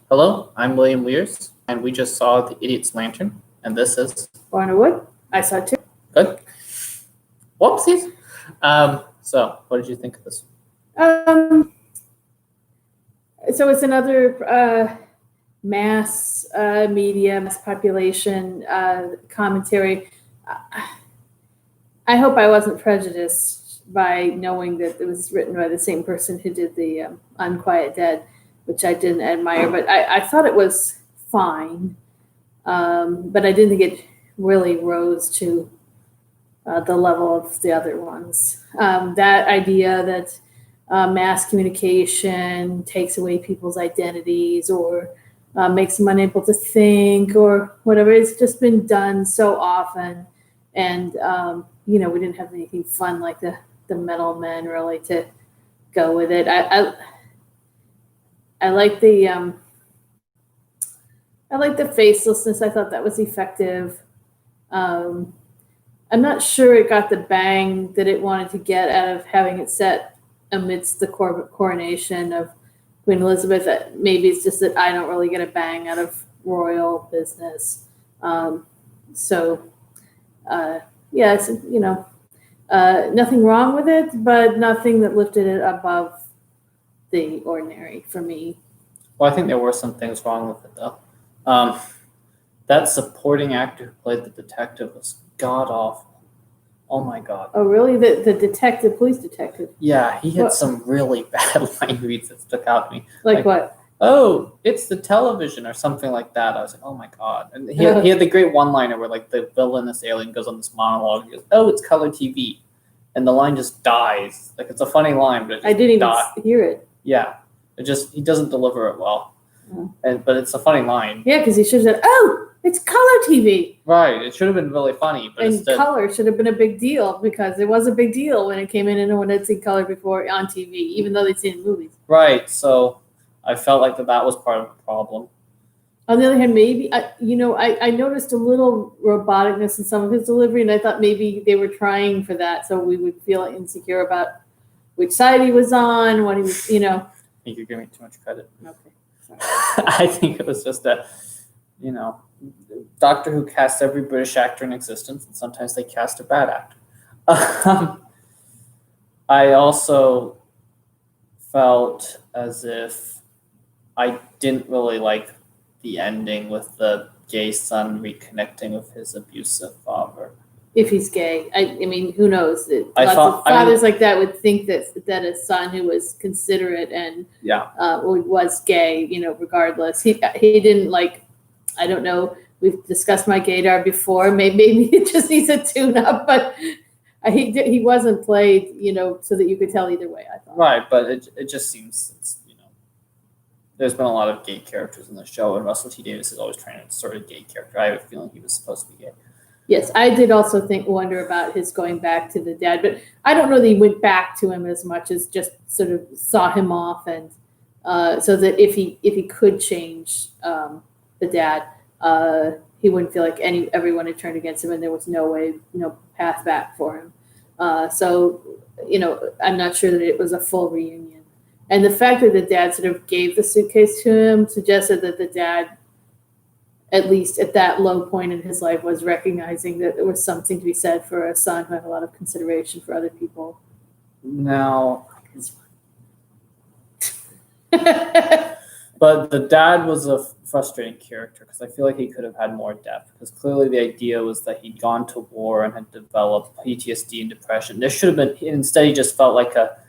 Hello, I'm William Weers, and we just saw The Idiot's Lantern, and this is Lorna Wood. I saw it too. good. Whoopsies. So what did you think of this? So it's another mass media, mass population commentary. I hope I wasn't prejudiced by knowing that it was written by the same person who did the Unquiet Dead, which I didn't admire, but I thought it was fine. But I didn't think it really rose to the level of the other ones. That idea that mass communication takes away people's identities or makes them unable to think or whatever, it's just been done so often. And, we didn't have anything fun like the Metal Men really to go with it. I like the facelessness. I thought that was effective. I'm not sure it got the bang that it wanted to get out of having it set amidst the coronation of Queen Elizabeth. Maybe it's just that I don't really get a bang out of royal business. It's nothing wrong with it, but nothing that lifted it above the ordinary for me. Well, I think there were some things wrong with it, though. That supporting actor who played the detective was god awful. Oh my god. Oh, really? The police detective? Yeah, he had some really bad line reads that stuck out to me. Like what? Oh, it's the television or something like that. I was like, oh my god. And he had the great one-liner where like the villainous alien goes on this monologue and goes, oh, it's color TV. And the line just dies. Like, it's a funny line, but it just I didn't even hear it. Yeah. He doesn't deliver it well. But it's a funny line. Yeah, because he should have said, oh, it's color TV. Right. It should have been really funny. But and color should have been a big deal because it was a big deal when it came in and no one had seen color before on TV, even though they'd seen it in movies. Right. So I felt like that was part of the problem. On the other hand, maybe, I noticed a little roboticness in some of his delivery, and I thought maybe they were trying for that so we would feel insecure about which side he was on, what he was, I think you're giving me too much credit. Okay. Sorry. I think it was just that, Doctor Who casts every British actor in existence, and sometimes they cast a bad actor. I also felt as if I didn't really like the ending with the gay son reconnecting with his abusive father. If he's gay, I mean, who knows? Lots of fathers like that would think that a son who was considerate and was gay, regardless. He didn't like. I don't know. We've discussed my gaydar before. Maybe it just needs a tune-up, but he wasn't played, so that you could tell either way. I thought. Right, but it just seems there's been a lot of gay characters in the show, and Russell T Davies is always trying to insert a gay character. I have a feeling he was supposed to be gay. Yes, I did also wonder about his going back to the dad, but I don't know that he went back to him as much as just sort of saw him off, and so that if he could change the dad, he wouldn't feel like everyone had turned against him, and there was no path back for him. So I'm not sure that it was a full reunion. And the fact that the dad sort of gave the suitcase to him suggested that the dad, at least at that low point in his life, was recognizing that there was something to be said for a son who had a lot of consideration for other people. Now, but the dad was a frustrating character because I feel like he could have had more depth, because clearly the idea was that he'd gone to war and had developed PTSD and depression. There should have been, instead he just felt like a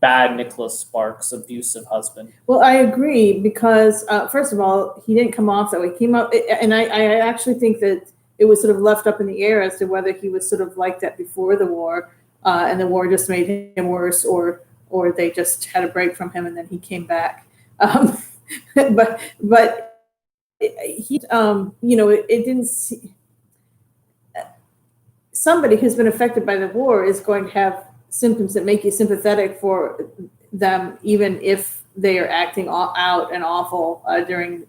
bad Nicholas Sparks abusive husband. Well, I agree, because first of all, he didn't come off that way. He came up, and I actually think that it was sort of left up in the air as to whether he was sort of like that before the war, and the war just made him worse, or they just had a break from him and then he came back. But he, it didn't see. Somebody who's been affected by the war is going to have symptoms that make you sympathetic for them, even if they are acting out and awful during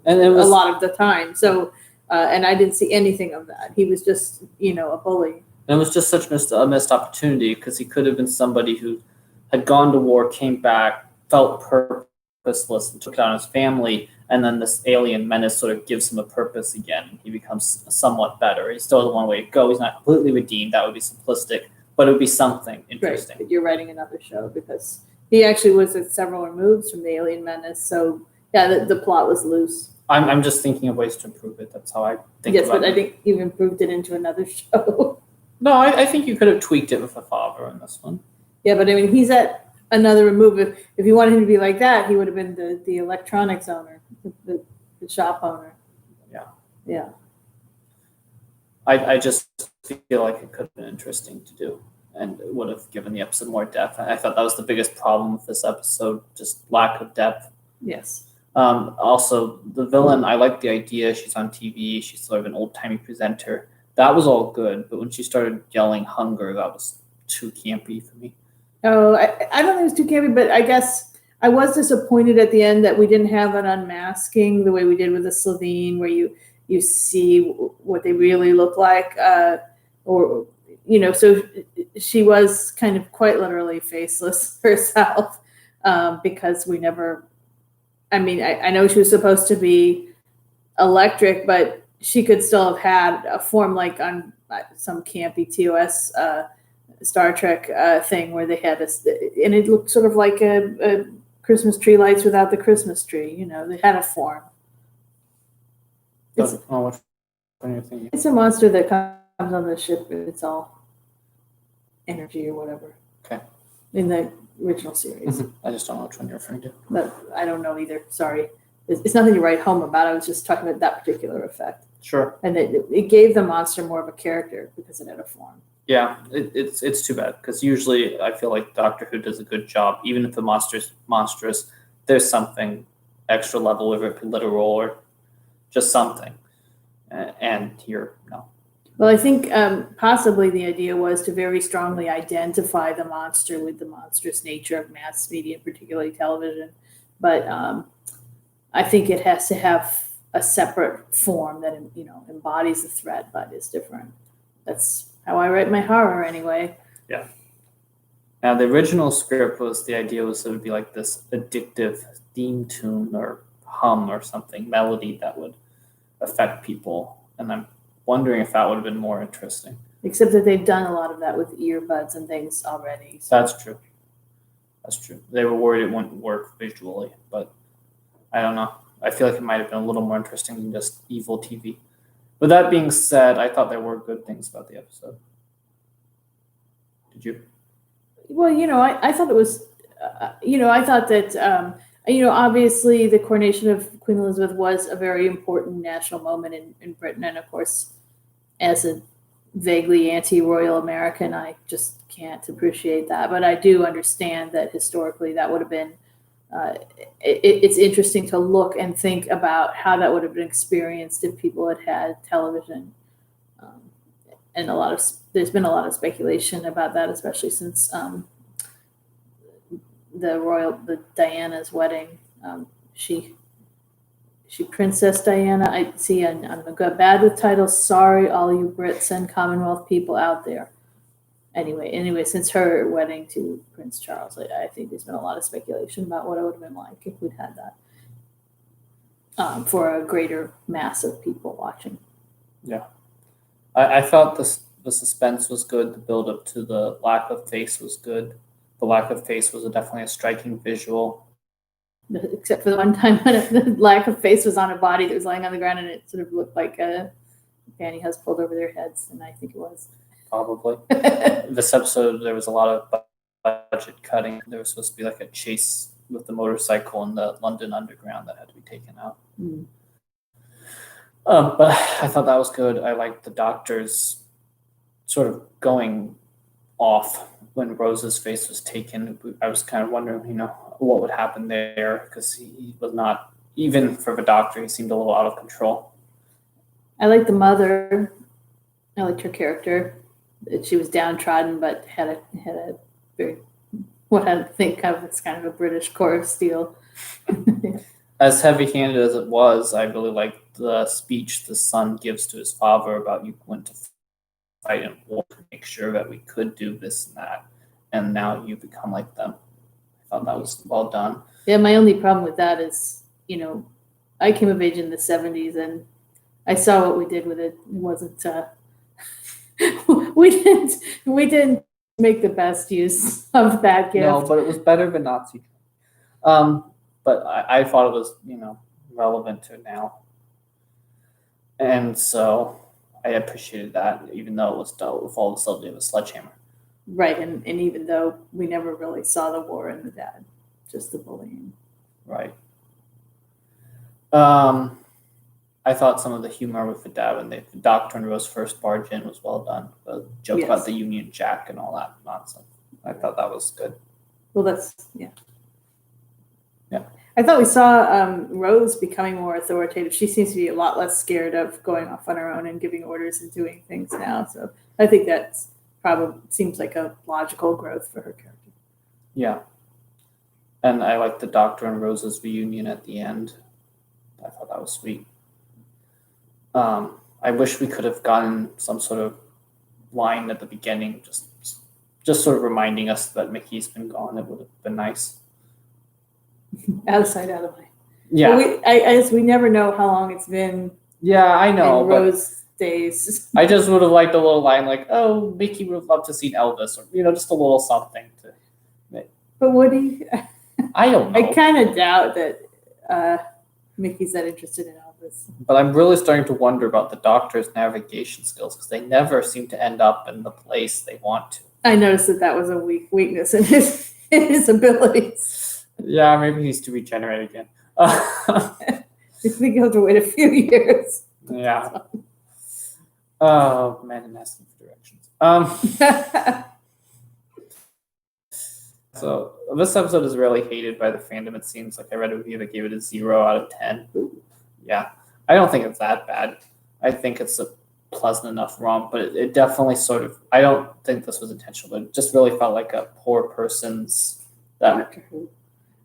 a lot of the time. So, and I didn't see anything of that. He was just, a bully. And it was just such a missed opportunity, because he could have been somebody who had gone to war, came back, felt purpose, purposeless and took it on his family, and then this alien menace sort of gives him a purpose again. He becomes somewhat better. He still has one way to go. He's not completely redeemed. That would be simplistic, but it would be something Right, interesting. but you're writing another show because he actually was at several removes from the alien menace. So yeah, the plot was loose. I'm just thinking of ways to improve it. That's how I think Yes, about but it. I think you've improved it into another show. No, I think you could have tweaked it with a father in this one. Yeah, but I mean, he's at another remove. If you wanted him to be like that, he would have been the electronics owner, the shop owner. Yeah. Yeah. I just feel like it could have been interesting to do, and it would have given the episode more depth. I thought that was the biggest problem with this episode, just lack of depth. Yes. Also, the villain, I like the idea. She's on TV. She's sort of an old-timey presenter. That was all good, but when she started yelling hunger, that was too campy for me. Oh, I don't think it was too campy, but I guess I was disappointed at the end that we didn't have an unmasking the way we did with the Slovene, where you see what they really look like, or so she was kind of quite literally faceless herself, because we never. I mean, I know she was supposed to be electric, but she could still have had a form like on some campy TOS Star Trek thing where they had and it looked sort of like a Christmas tree lights without the Christmas tree. They had a form. What are you thinking? It's a monster that comes on the ship. It's all energy or whatever. Okay. In the original series. I just don't know which one you're referring to. But I don't know either. Sorry. It's nothing to write home about. I was just talking about that particular effect. Sure. And it gave the monster more of a character because it had a form. Yeah, it's too bad because usually I feel like Doctor Who does a good job. Even if the monster's monstrous, there's something extra level, whether it be literal or just something. And here, no. Well, I think possibly the idea was to very strongly identify the monster with the monstrous nature of mass media, particularly television. But I think it has to have a separate form that embodies the threat, but is different. That's how I write my horror, anyway. Yeah. Now the original script the idea was it would be like this addictive theme tune or hum or something melody that would affect people, and I'm wondering if that would have been more interesting. Except that they've done a lot of that with earbuds and things already. So. That's true. They were worried it wouldn't work visually, but I don't know. I feel like it might have been a little more interesting than just evil TV. With that being said, I thought there were good things about the episode. Did you? Well, I thought it was, I thought that, obviously the coronation of Queen Elizabeth was a very important national moment in Britain. And of course, as a vaguely anti-royal American, I just can't appreciate that. But I do understand that historically that would have been, it's interesting to look and think about how that would have been experienced if people had television. And there's been a lot of speculation about that, especially since the Diana's wedding. She Princess Diana. I see. I'm bad with titles. Sorry, all you Brits and Commonwealth people out there. Anyway, since her wedding to Prince Charles, I think there's been a lot of speculation about what it would have been like if we'd had that for a greater mass of people watching. Yeah, I thought the suspense was good. The build up to the lack of face was good. The lack of face was definitely a striking visual. Except for the one time when the lack of face was on a body that was lying on the ground and it sort of looked like a pantyhose pulled over their heads, and I think it was. Probably. This episode, there was a lot of budget cutting. There was supposed to be like a chase with the motorcycle in the London Underground that had to be taken out. Mm. But I thought that was good. I liked the doctors sort of going off when Rose's face was taken. I was kind of wondering, what would happen there because he was not, even for the doctor, he seemed a little out of control. I liked the mother. I liked her character. She was downtrodden, but had a very, what I think of as kind of a British core of steel. As heavy-handed as it was, I really liked the speech the son gives to his father about you went to fight in war to make sure that we could do this and that, and now you become like them. I thought that was well done. Yeah, my only problem with that is, I came of age in the 70s and I saw what we did with it. It wasn't, we didn't make the best use of that gift. No, but it was better than Nazi. But I thought it was, relevant to now. And so I appreciated that, even though it was dealt with all the subtlety of a sledgehammer. Right, and even though we never really saw the war in the dad, just the bullying. Right. I thought some of the humor with the dad when the doctor and Rose first barge in was well done. The joke Yes. about the Union Jack and all that nonsense. I thought that was good. Well, that's, yeah. Yeah. I thought we saw Rose becoming more authoritative. She seems to be a lot less scared of going off on her own and giving orders and doing things now. So I think that's probably seems like a logical growth for her character. Yeah. And I liked the doctor and Rose's reunion at the end. I thought that was sweet. I wish we could have gotten some sort of line at the beginning, just sort of reminding us that Mickey's been gone. It would have been nice. Out of sight, out of mind. Yeah. But we never know how long it's been Yeah, I know. in But Rose days. I just would have liked a little line like, "Oh, Mickey would have loved to see Elvis," or just a little something to. But Woody, I don't know. I kind of doubt that Mickey's that interested in Elvis. But I'm really starting to wonder about the doctor's navigation skills because they never seem to end up in the place they want to. I noticed that was a weakness in his abilities. Yeah, maybe he's to regenerate again. I think he'll have to wait a few years. Yeah. Oh man, I'm asking for directions. So this episode is really hated by the fandom. It seems like I read a review that gave it a 0 out of 10. Yeah, I don't think it's that bad. I think it's a pleasant enough romp, but it definitely sort of. I don't think this was intentional, but it just really felt like a poor person's. That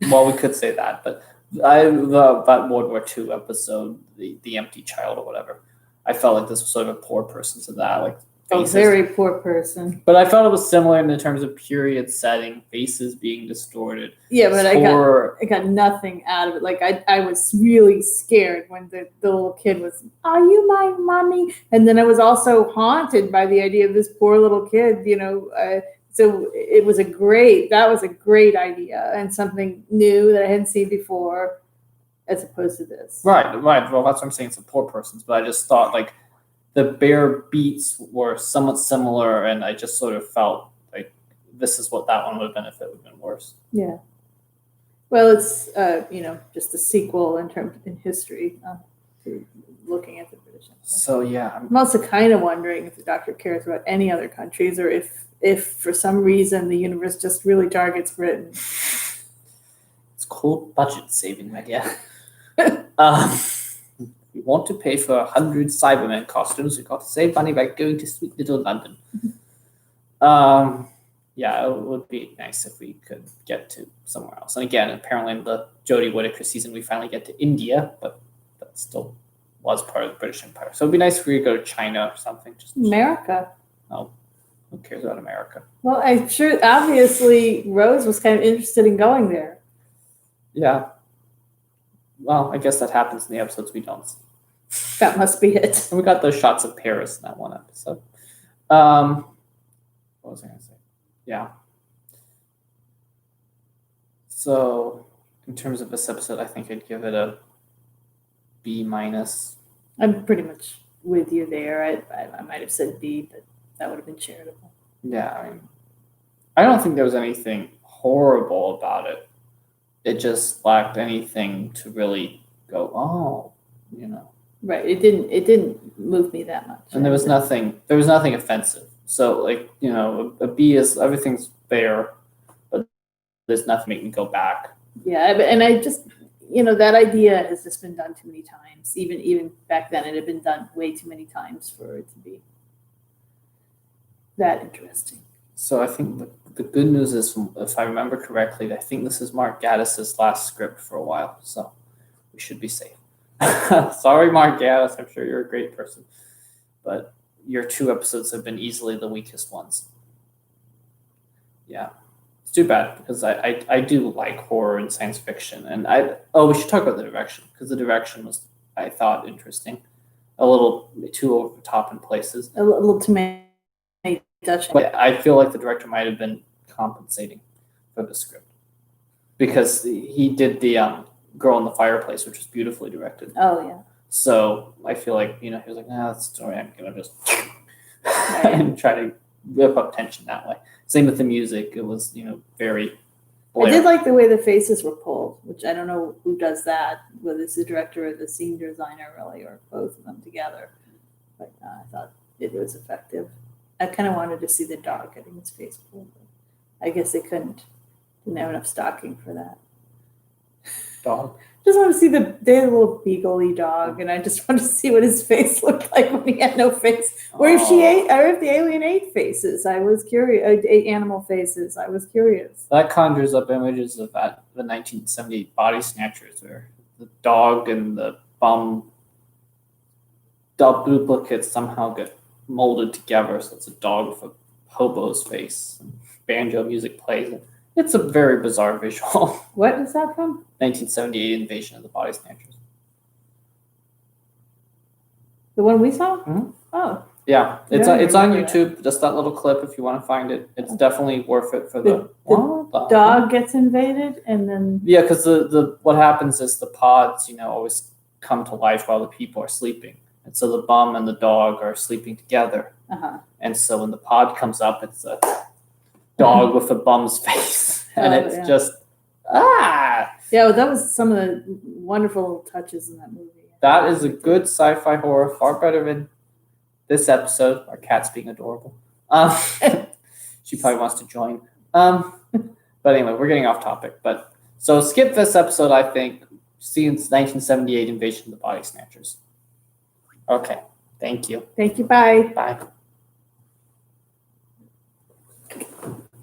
well, we could say that, but that World War II episode, the Empty Child or whatever. I felt like this was sort of a poor person to that, like A faces. very poor person. But I felt it was similar in the terms of period setting, faces being distorted. Yeah, but Horror. I got nothing out of it. Like I was really scared when the little kid was, "Are you my mommy?" And then I was also haunted by the idea of this poor little kid. So it was a great idea and something new that I hadn't seen before, as opposed to this. Right. Well, that's what I'm saying. It's a poor person's, but I just thought like the bare beats were somewhat similar, and I just sort of felt like this is what that one would have been if it would have been worse. Yeah. Well, it's just a sequel in history to looking at the British Empire. So yeah, I'm also kind of wondering if the Doctor cares about any other countries, or if for some reason the universe just really targets Britain. it's called budget saving, my dear. We want to pay for 100 Cybermen costumes. We've got to save money by going to sweet little London. Yeah, it would be nice if we could get to somewhere else. And again, apparently in the Jodie Whittaker season, we finally get to India, but that still was part of the British Empire. So it'd be nice if we could go to China or something. Just America. Oh, who cares about America? Well, I'm sure, obviously, Rose was kind of interested in going there. Yeah. Well, I guess that happens in the episodes we don't see. That must be it. And we got those shots of Paris in that one episode. What was I going to say? Yeah. So, in terms of this episode, I think I'd give it a B-. I'm pretty much with you there. I might have said B, but that would have been charitable. Yeah, I mean, I don't think there was anything horrible about it. It just lacked anything to really go, oh, Right. It didn't move me that much. And there was nothing offensive. So like, a B is everything's fair, but there's nothing to make me go back. Yeah, and I just that idea has just been done too many times. Even back then, it had been done way too many times for it to be that interesting. So I think the good news is, if I remember correctly, I think this is Mark Gaddis's last script for a while. So we should be safe. Sorry, Mark Gaddis. I'm sure you're a great person, but your 2 episodes have been easily the weakest ones. Yeah. It's too bad because I do like horror and science fiction, and we should talk about the direction because the direction was, I thought, interesting, a little too over the top in places. A little too many Dutch. But I feel like the director might have been compensating for the script because he did the Girl in the Fireplace, which was beautifully directed. Oh yeah. So I feel like he was like, nah, that's a story. I'm gonna just and try to whip up tension that way. Same with the music; it was very. I did like the way the faces were pulled, which I don't know who does that, whether it's the director or the scene designer, really, or both of them together. But I thought it was effective. I kind of wanted to see the dog getting his face pulled. But I guess they didn't have enough stocking for that. Dog. Just want to see they had a little beagle-y dog, and I just wanted to see what his face looked like when he had no face. Or if she ate, or if the alien ate faces. I was curious. Ate animal faces. I was curious. That conjures up images of the 1978 Body Snatchers, where the dog and the bum duplicates somehow get molded together, so it's a dog with a hobo's face. And banjo music plays. It's a very bizarre visual. What is that from? 1978 Invasion of the Body Snatchers. The one we saw? Mhm. Oh. Yeah, Yeah, it's I it's on remember YouTube. Just that little clip, if you want to find it, it's definitely worth it for The dog gets invaded, and then Yeah, because the what happens is the pods, always come to life while the people are sleeping, and so the bum and the dog are sleeping together, and so when the pod comes up, it's a dog with a bum's face, and it's just yeah, well, that was some of the wonderful touches in that movie. That is a good sci-fi horror, far better than this episode. Our cat's being adorable. She probably wants to join. But anyway, we're getting off topic. But so skip this episode. I think since 1978 Invasion of the Body Snatchers. Okay, thank you. Thank you. Bye. Bye.